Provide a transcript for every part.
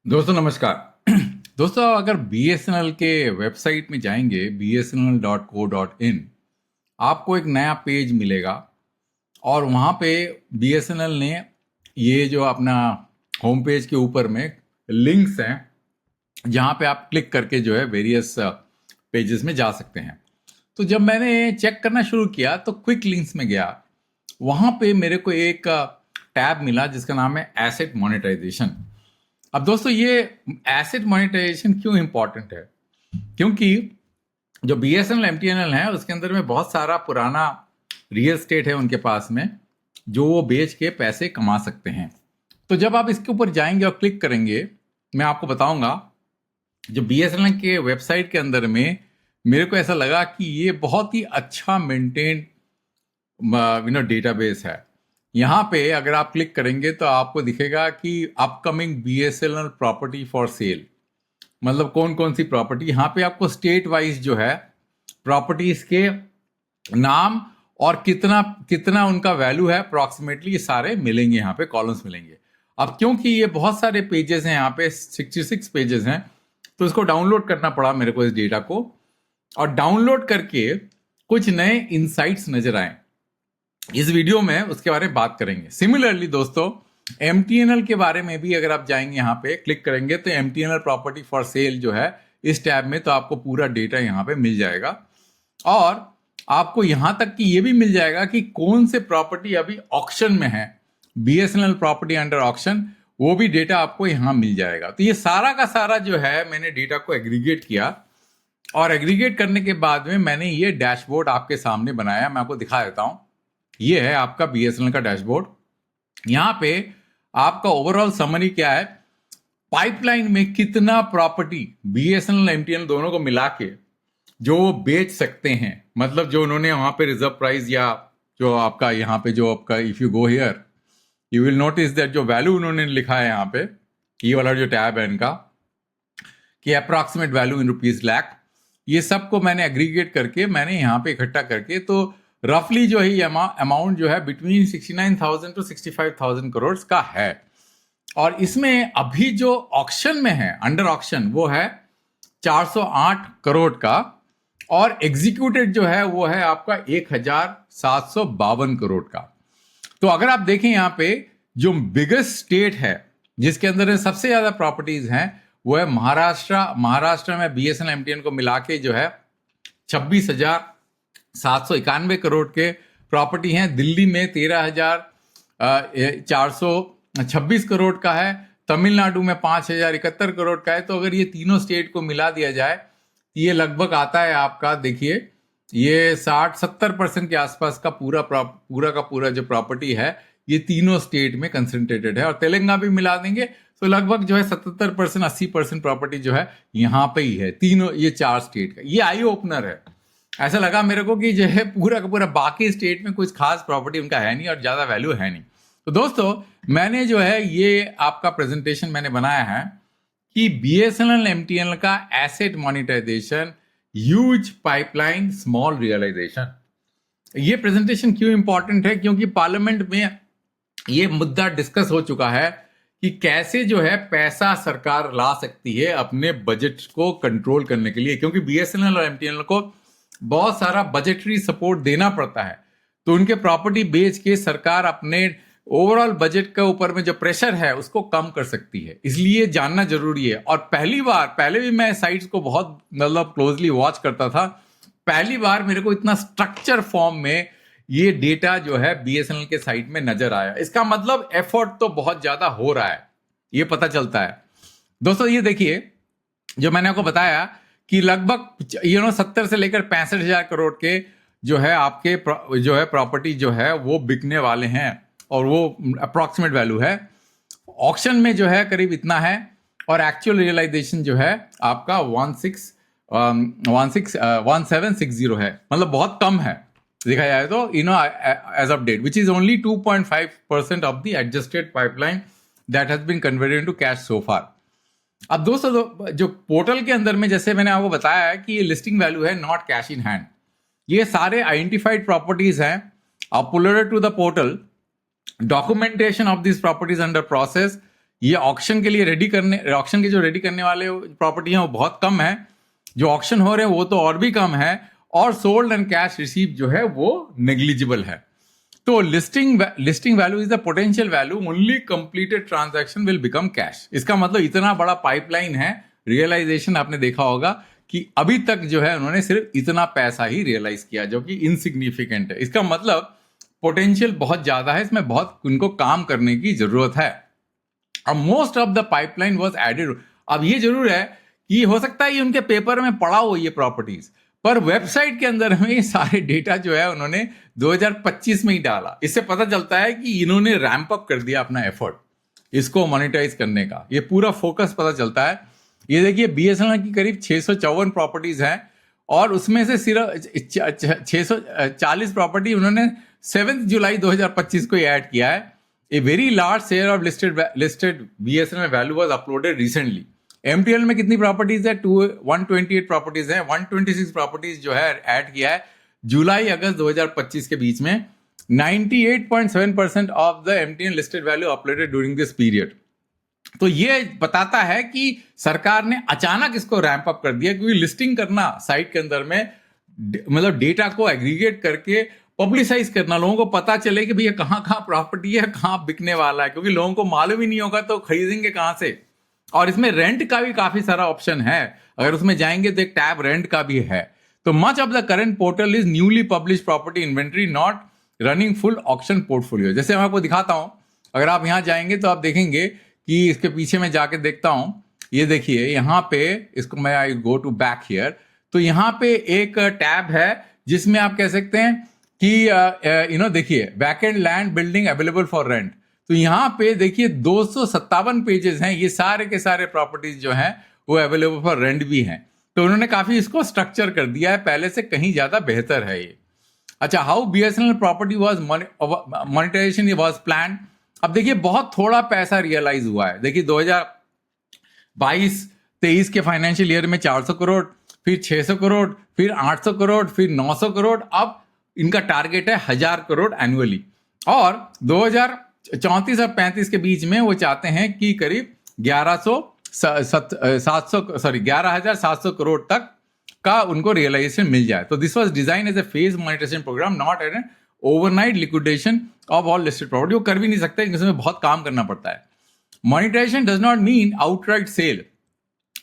दोस्तों नमस्कार। दोस्तों अगर बीएसएनएल के वेबसाइट में जाएंगे bsnl.co.in, आपको एक नया पेज मिलेगा और वहाँ पे बीएसएनएल ने ये जो अपना होम पेज के ऊपर में लिंक्स हैं जहाँ पे आप क्लिक करके जो है वेरियस पेजेस में जा सकते हैं। तो जब मैंने चेक करना शुरू किया तो क्विक लिंक्स में गया, वहाँ पे मेरे को एक टैब मिला जिसका नाम है एसेट मोनेटाइजेशन। अब दोस्तों ये एसेट मोनेटाइजेशन क्यों इंपॉर्टेंट है? क्योंकि जो बीएसएनएल एमटीएनएल है उसके अंदर में बहुत सारा पुराना रियल एस्टेट है उनके पास में, जो वो बेच के पैसे कमा सकते हैं। तो जब आप इसके ऊपर जाएंगे और क्लिक करेंगे, मैं आपको बताऊंगा जो बीएसएनएल के वेबसाइट के अंदर में मेरे को ऐसा लगा कि ये बहुत ही अच्छा मेंटेन डेटाबेस है। यहाँ पे अगर आप क्लिक करेंगे तो आपको दिखेगा कि upcoming BSNL property for sale, मतलब कौन कौन सी प्रॉपर्टी। यहाँ पे आपको स्टेट वाइज जो है प्रॉपर्टीज के नाम और कितना कितना उनका वैल्यू है अप्रॉक्सीमेटली, ये सारे मिलेंगे, यहाँ पे कॉलम्स मिलेंगे। अब क्योंकि ये बहुत सारे पेजेस हैं, यहाँ पे 66 पेजेस हैं, तो इसको डाउनलोड करना पड़ा मेरे को इस डेटा को, और डाउनलोड करके कुछ नए इंसाइट्स नजर आए। इस वीडियो में उसके बारे में बात करेंगे। सिमिलरली दोस्तों एमटीएनएल के बारे में भी अगर आप जाएंगे, यहाँ पे क्लिक करेंगे तो एमटीएनएल प्रॉपर्टी फॉर सेल जो है इस टैब में, तो आपको पूरा डेटा यहाँ पे मिल जाएगा। और आपको यहां तक कि ये भी मिल जाएगा कि कौन से प्रॉपर्टी अभी ऑक्शन में है, बीएसएनएल प्रॉपर्टी अंडर ऑक्शन, वो भी डेटा आपको यहां मिल जाएगा। तो ये सारा का सारा जो है मैंने डेटा को एग्रीगेट किया, और एग्रीगेट करने के बाद में मैंने ये डैशबोर्ड आपके सामने बनाया। मैं आपको दिखा देता हूं। ये है आपका बीएसएनएल का डैशबोर्ड। यहां पे आपका ओवरऑल समरी क्या है, पाइपलाइन में कितना प्रॉपर्टी बीएसएनएल एमटीएनएल दोनों को मिला के जो वो बेच सकते हैं, मतलब जो उन्होंने वहां पे रिजर्व प्राइस या जो आपका यहाँ पे जो आपका if you go here you will notice that जो वैल्यू उन्होंने लिखा है यहाँ पे, ये वाला जो टैब है इनका कि approximate value in rupees lakh, ये सब को मैंने एग्रीगेट करके मैंने यहाँ पे इकट्ठा करके, तो रफली जो है ये अमाउंट जो है बिटवीन 69,000 to 65,000 करोड़ का है। और इसमें अभी जो ऑक्शन में है, अंडर ऑक्शन, वो है 408 करोड़ का, और एग्जीक्यूटेड जो है वो है आपका 1,752 करोड़ का। तो अगर आप देखें यहाँ पे जो बिगेस्ट स्टेट है जिसके अंदर सबसे ज्यादा प्रॉपर्टीज हैं वो है महाराष्ट्र। महाराष्ट्र में बीएसएनएल एमटीएन को मिला के जो है 26,791 करोड़ के प्रॉपर्टी हैं। दिल्ली में 13,426 करोड़ का है। तमिलनाडु में 5,071 करोड़ का है। तो अगर ये तीनों स्टेट को मिला दिया जाए तो ये लगभग आता है आपका, देखिए ये 60-70% के आसपास का पूरा का पूरा जो प्रॉपर्टी है ये तीनों स्टेट में कंसंट्रेटेड है। और तेलंगाना भी मिला देंगे तो लगभग जो है 77% 80% प्रॉपर्टी जो है यहाँ पे ही है, तीनों ये 4 स्टेट का। ये आई ओपनर है। ऐसा लगा मेरे को कि जो है पूरा का पूरा बाकी स्टेट में कुछ खास प्रॉपर्टी उनका है नहीं और ज्यादा वैल्यू है नहीं। तो दोस्तों मैंने जो है ये आपका प्रेजेंटेशन मैंने बनाया है कि बीएसएनएल एमटीएनएल का asset monetisation, huge pipeline, small realisation. ये प्रेजेंटेशन क्यों इंपॉर्टेंट है? क्योंकि पार्लियामेंट में ये मुद्दा डिस्कस हो चुका है कि कैसे जो है पैसा सरकार ला सकती है अपने बजट को कंट्रोल करने के लिए, क्योंकि बीएसएनएल और एमटीएनएल को बहुत सारा बजटरी सपोर्ट देना पड़ता है। तो उनके प्रॉपर्टी बेच के सरकार अपने ओवरऑल बजट के ऊपर में जो प्रेशर है उसको कम कर सकती है, इसलिए जानना जरूरी है। और पहले भी मैं साइट्स को बहुत मतलब क्लोजली वॉच करता था, पहली बार मेरे को इतना स्ट्रक्चर फॉर्म में ये डेटा जो है बीएसएनएल के साइट में नजर आया। इसका मतलब एफर्ट तो बहुत ज्यादा हो रहा है, ये पता चलता है। दोस्तों ये देखिए जो मैंने आपको बताया कि लगभग 70 से लेकर 65,000 करोड़ के जो है आपके जो है प्रॉपर्टी जो है वो बिकने वाले हैं, और वो अप्रॉक्सीमेट वैल्यू है। ऑक्शन में जो है करीब इतना है, और एक्चुअल रियलाइजेशन जो है आपका 1760 है, मतलब बहुत कम है देखा जाए तो, as of date, which is only 2.5% of the adjusted pipeline that has been converted into cash so far. अब दोस्तों जो पोर्टल के अंदर में जैसे मैंने आपको बताया है कि ये लिस्टिंग वैल्यू है, नॉट कैश इन हैंड। ये सारे आइडेंटिफाइड प्रॉपर्टीज हैं, uploaded to the portal, documentation of this properties under process, ये ऑक्शन के लिए ऑक्शन के जो रेडी करने वाले प्रॉपर्टी हैं वो बहुत कम है, जो ऑक्शन हो रहे हैं वो तो और भी कम है, और सोल्ड एंड कैश रिसीव जो है वो नेग्लिजिबल है। तो listing value is the potential value only completed transaction will become cash. इसका मतलब इतना बड़ा पाइपलाइन है रियलाइजेशन, आपने देखा होगा कि अभी तक जो है उन्होंने सिर्फ इतना पैसा ही रियलाइज किया जो कि इनसिग्निफिकेंट है। इसका मतलब पोटेंशियल बहुत ज्यादा है, इसमें बहुत उनको काम करने की जरूरत है। अब most of the pipeline was added. अब ये जरूर है कि हो सकता है ये उनके पेपर में पड़ा हो ये प्रॉपर्टीज, पर वेबसाइट के अंदर में सारे डेटा जो है उन्होंने 2025 में ही डाला। इससे पता चलता है कि इन्होंने रैंप अप कर दिया अपना एफर्ट इसको मोनेटाइज करने का, ये पूरा फोकस पता चलता है। ये देखिए बीएसएनएल की करीब 654 प्रॉपर्टीज हैं और उसमें से सिर्फ 640 प्रॉपर्टी उन्होंने 7 जुलाई 2025 को ऐड किया है। A very large share of listed BSNL value was uploaded recently. MTL में कितनी प्रॉपर्टीज है? 128 प्रॉपर्टीज है। 126 प्रॉपर्टीज जो है ऐड किया है जुलाई अगस्त 2025 के बीच में। 98.7% of the MTL listed value uploaded during this period. तो ये बताता है कि सरकार ने अचानक इसको रैंप अप कर दिया, क्योंकि लिस्टिंग करना साइट के अंदर में मतलब डेटा को एग्रीगेट करके पब्लिसाइज करना, लोगों को पता चले कि भैया कहाँ कहाँ प्रॉपर्टी है, कहाँ बिकने वाला है, क्योंकि लोगों को मालूम ही नहीं होगा तो खरीदेंगे कहाँ से। और इसमें रेंट का भी काफी सारा ऑप्शन है, अगर उसमें जाएंगे तो एक टैब रेंट का भी है। तो much of the current portal is newly publish property inventory not running full auction portfolio. जैसे मैं आपको दिखाता हूं, अगर आप यहां जाएंगे तो आप देखेंगे कि इसके पीछे मैं जाके देखता हूं, ये देखिए यहां पे, इसको मैं आई गो टू बैक हियर, तो यहां पे एक टैब है जिसमें आप कह सकते हैं कि देखिए vacant land building available for rent. तो यहाँ पे देखिए 257 पेजेस हैं, ये सारे के सारे प्रॉपर्टीज जो हैं वो अवेलेबल फॉर रेंट भी हैं। तो उन्होंने काफी इसको स्ट्रक्चर कर दिया है, पहले से कहीं ज्यादा बेहतर है ये। अच्छा, how BSNL property was monetisation was plan. अब देखिए बहुत थोड़ा पैसा रियलाइज हुआ है। देखिए 2022-23 के फाइनेंशियल ईयर में 400 करोड़, फिर 600 करोड़, फिर 800 करोड़, फिर 900 करोड़, अब इनका टारगेट है 1000 करोड़ एनुअली। और 2034 और 35 के बीच में वो चाहते हैं कि करीब 11,700 करोड़ तक का उनको रियलाइजेशन मिल जाए। तो this was design as a phase monetisation programme, not an overnight liquidation of all listed property. वो कर भी नहीं सकते, इसमें बहुत काम करना पड़ता है। Monetisation does not mean outright sale.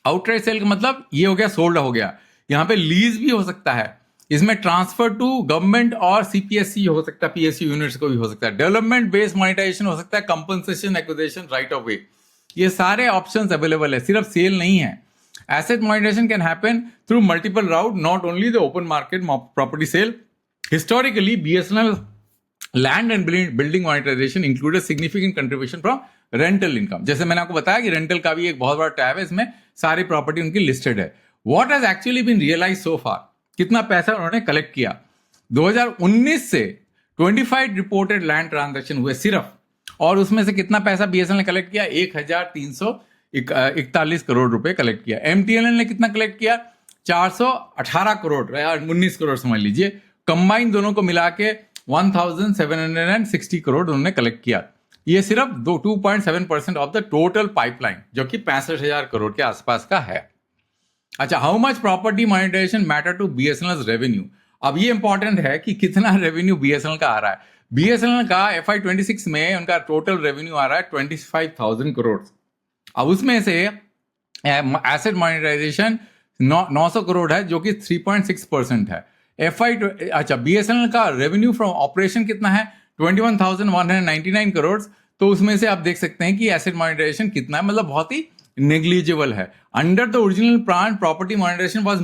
Outright sale का मतलब ये हो गया सोल्ड हो गया। यहाँ पे लीज भी हो सकता है, इसमें ट्रांसफर टू गवर्नमेंट और सीपीएससी हो सकता है, पीएसयू यूनिट्स को भी हो सकता है, डेवलपमेंट बेस्ड मोनेटाइजेशन हो सकता है, compensation, acquisition, right of way, ये सारे ऑप्शंस अवेलेबल है, सिर्फ सेल नहीं है। Asset monetisation can happen through multiple route, not only the open market property sale. Historically BSNL land and building monetisation included significant contribution from rental income. जैसे मैंने आपको बताया कि रेंटल का भी एक बहुत बड़ा टैब है, इसमें सारी प्रॉपर्टी उनकी लिस्टेड है। What has actually been realise so far, कितना पैसा उन्होंने कलेक्ट किया। 2019 से 25 रिपोर्टेड लैंड ट्रांजैक्शन हुए सिर्फ, और उसमें से कितना पैसा बीएसएनएल ने कलेक्ट किया? 1341 करोड़ रुपए कलेक्ट किया। एमटीएनएल ने कितना कलेक्ट किया? 418 करोड़ या 19 करोड़ समझ लीजिए। कंबाइन दोनों को मिला के 1760 करोड़ उन्होंने कलेक्ट किया। ये सिर्फ 2.7% ऑफ द टोटल पाइपलाइन, जो कि 65,000 करोड़ के आसपास का है। अच्छा, how much property monetisation matter to BSNL revenue. अब ये इंपॉर्टेंट है कि कितना रेवेन्यू बीएसएनएल का आ रहा है। बीएसएनएल का FY26 में उनका टोटल रेवेन्यू आ रहा है 25,000 करोड़। अब उसमें से एसेट मोनेटाइजेशन 900 करोड़ है, जो कि 3.6% है। अच्छा, बीएसएनएल का रेवेन्यू फ्रॉम ऑपरेशन कितना है? 21,199 करोड़। तो उसमें से आप देख सकते हैं कि एसेट मोनेटाइजेशन कितना है, मतलब बहुत ही नेग्लिजिबल है। Under the original plan property monetisation was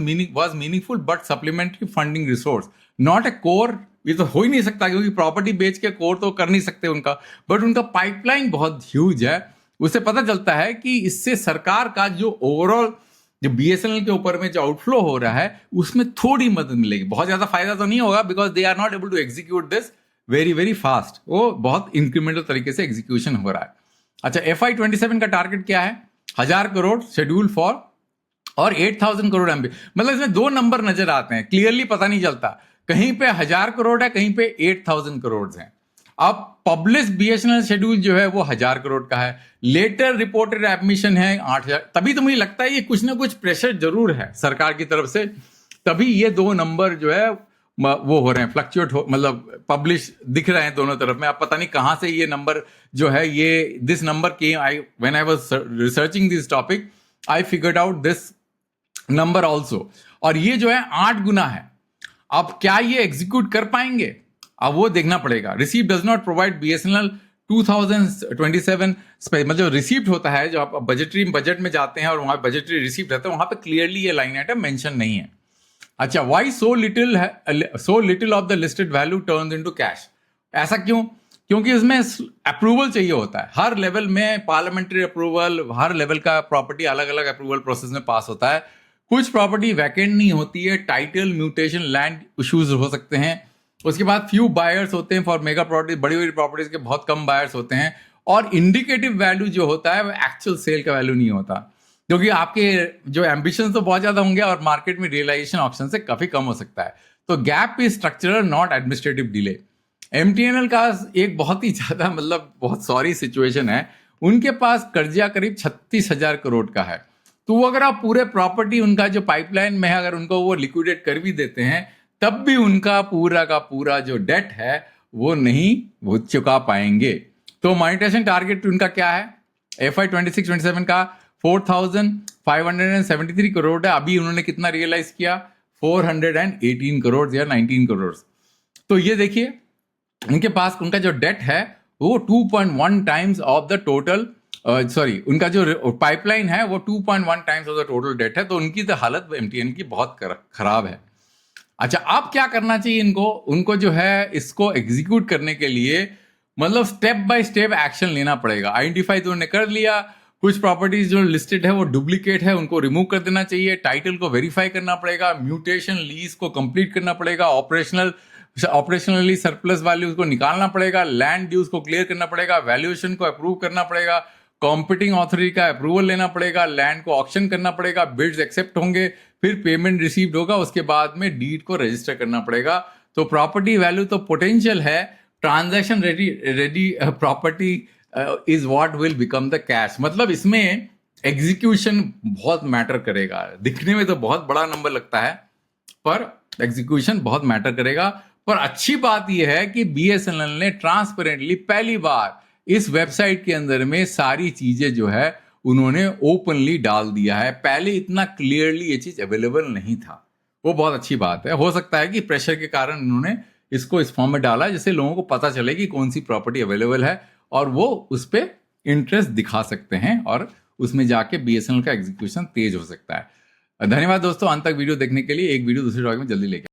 meaningful but supplementary funding resource, not a core. ये तो हो ही नहीं सकता, क्योंकि प्रॉपर्टी बेच के कोर तो कर नहीं सकते उनका, बट उनका पाइपलाइन बहुत ह्यूज है। उससे पता चलता है कि इससे सरकार का जो ओवरऑल जो बीएसएनएल के ऊपर में जो आउटफ्लो हो रहा है उसमें थोड़ी मदद मिलेगी। बहुत ज्यादा फायदा तो नहीं होगा, because they are not able to execute this very very fast. वो बहुत इंक्रीमेंटल तरीके से एग्जीक्यूशन हो रहा है। अच्छा, FY27 का टारगेट क्या है? 1000 करोड़ शेड्यूल फॉर, और 8000 करोड़ एमबी। मतलब इसमें दो नंबर नजर आते हैं, क्लियरली पता नहीं चलता, कहीं पे 1000 करोड़ है, कहीं पे 8000 करोड़ हैं। अब पब्लिश बीएसएनएल शेड्यूल जो है वो 1000 करोड़ का है, लेटर रिपोर्टेड एडमिशन है 8000। तभी तो मुझे लगता है ये कुछ ना कुछ प्रेशर जरूर है सरकार की तरफ से, तभी ये दो नंबर जो है वो हो रहे हैं, फ्लक्चुएट हो, मतलब पब्लिश दिख रहे हैं दोनों तरफ में। आप पता नहीं कहां से ये नंबर जो है, ये this number came, I when I was researching this topic I figured out this number also. और ये जो है 8 गुना है। अब क्या ये एग्जीक्यूट कर पाएंगे, अब वो देखना पड़ेगा। Receipt does not provide BSNL 2027, मतलब रिसीप्ट होता है जो आप बजट में जाते हैं और वहां बजटरी रिसीप्ट रहता है, वहां पे क्लियरली ये लाइन आइटम मेंशन नहीं है। अच्छा, why so little of the listed value turns into cash, ऐसा क्यों? क्योंकि उसमें अप्रूवल चाहिए होता है हर लेवल में, पार्लियामेंट्री अप्रूवल, हर लेवल का प्रॉपर्टी अलग अलग अप्रूवल प्रोसेस में पास होता है। कुछ प्रॉपर्टी वैकेंट नहीं होती है, टाइटल म्यूटेशन, लैंड इश्यूज हो सकते हैं। उसके बाद फ्यू बायर्स होते हैं फॉर मेगा प्रॉपर्टी, बड़ी बड़ी प्रॉपर्टीज के बहुत कम बायर्स होते हैं। और इंडिकेटिव वैल्यू जो होता है वो एक्चुअल सेल का वैल्यू नहीं होता, क्योंकि आपके जो एम्बिशन तो बहुत ज्यादा होंगे और मार्केट में रियलाइजेशन ऑप्शन से काफी कम हो सकता है। तो gap is structural not administrative delay. MTNL का एक बहुत ही ज्यादा, मतलब बहुत सॉरी सिचुएशन है, उनके पास कर्जा करीब 36,000 करोड़ का है। तो अगर आप पूरे प्रॉपर्टी उनका जो पाइपलाइन में है, अगर उनको वो लिक्विडेट कर भी देते हैं, तब भी उनका पूरा का पूरा जो डेट है वो नहीं वो चुका पाएंगे। तो मॉनिटाइजेशन टारगेट उनका क्या है? FY 26-27 का 4,573 करोड़ है। अभी उन्होंने कितना रियलाइज किया? 418 करोड़ या 19 करोड़। तो ये देखिए, उनके पास उनका जो डेट है वो 2.1 टाइम्स ऑफ द टोटल, उनका जो पाइपलाइन है वो 2.1 times of the total date है। तो उनकी तो हालत एमटीएन की बहुत खराब है। अच्छा, अब क्या करना चाहिए उनको जो है इसको एग्जीक्यूट करने के लिए, मतलब स्टेप बाय स्टेप एक्शन लेना पड़ेगा। आइडेंटिफाई तो उन्होंने कर लिया, कुछ प्रॉपर्टीज जो लिस्टेड है वो डुप्लीकेट है, उनको रिमूव कर देना चाहिए। टाइटल को वेरीफाई करना पड़ेगा, म्यूटेशन लीज को कंप्लीट करना पड़ेगा, ऑपरेशनली सरप्लस वैल्यूज को निकालना पड़ेगा, लैंड ड्यूज को क्लियर करना पड़ेगा, वैल्यूएशन को अप्रूव करना पड़ेगा, कॉम्पिटिंग अथॉरिटी का अप्रूवल लेना पड़ेगा, लैंड को ऑक्शन करना पड़ेगा, बिड्स एक्सेप्ट होंगे, फिर पेमेंट रिसीव्ड होगा, उसके बाद में डीड को रजिस्टर करना पड़ेगा। तो प्रॉपर्टी वैल्यू तो पोटेंशियल है, transaction ready property is what will become the cash. मतलब इसमें एग्जीक्यूशन बहुत मैटर करेगा। दिखने में तो बहुत बड़ा नंबर लगता है, पर एग्जीक्यूशन बहुत मैटर करेगा। पर अच्छी बात यह है कि बीएसएनएल ने ट्रांसपेरेंटली पहली बार इस वेबसाइट के अंदर में सारी चीजें जो है उन्होंने ओपनली डाल दिया है। पहले इतना क्लियरली ये चीज अवेलेबल नहीं था, वो बहुत अच्छी बात है। हो सकता है कि प्रेशर के कारण उन्होंने इसको इस फॉर्म में डाला जिससे लोगों को पता चले कि कौन सी प्रॉपर्टी अवेलेबल है और वो उस पर इंटरेस्ट दिखा सकते हैं और उसमें जाके बीएसएनएल का एग्जीक्यूशन तेज हो सकता है। धन्यवाद दोस्तों, अंत तक वीडियो देखने के लिए। एक वीडियो दूसरे टॉपिक में जल्दी लेके